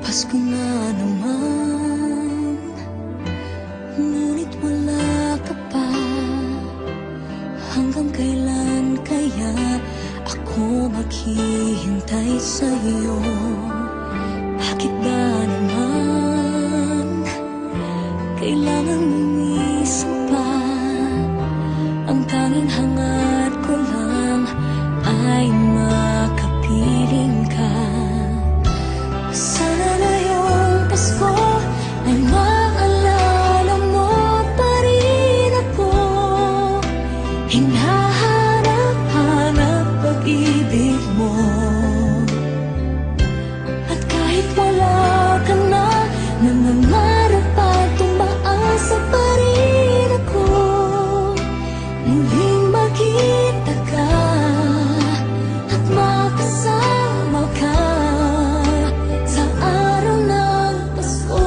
Pasko na naman, ngunit wala ka pa. Hanggang kailan kaya ako maghihintay sa'yo? Bakit ba naman kailangan lumisan pa? Ang tanging hangad ko lang ay makapiling ka. Sana ngayong Pasko ay maalala mo pa rin ako. Hinahanap-hanap pag-ibig mo. At kahit wala ka na, nangangarap pa tumaasa pa rin ako. Muling makita ka at makasama ka sa araw ng Pasko.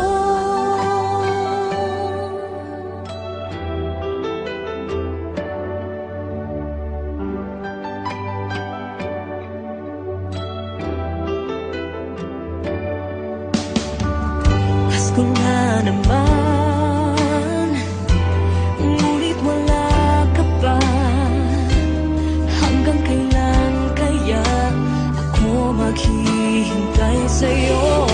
Pasko na naman, ngunit wala ka pa. Hanggang kailan kaya ako maghihintay sa'yo?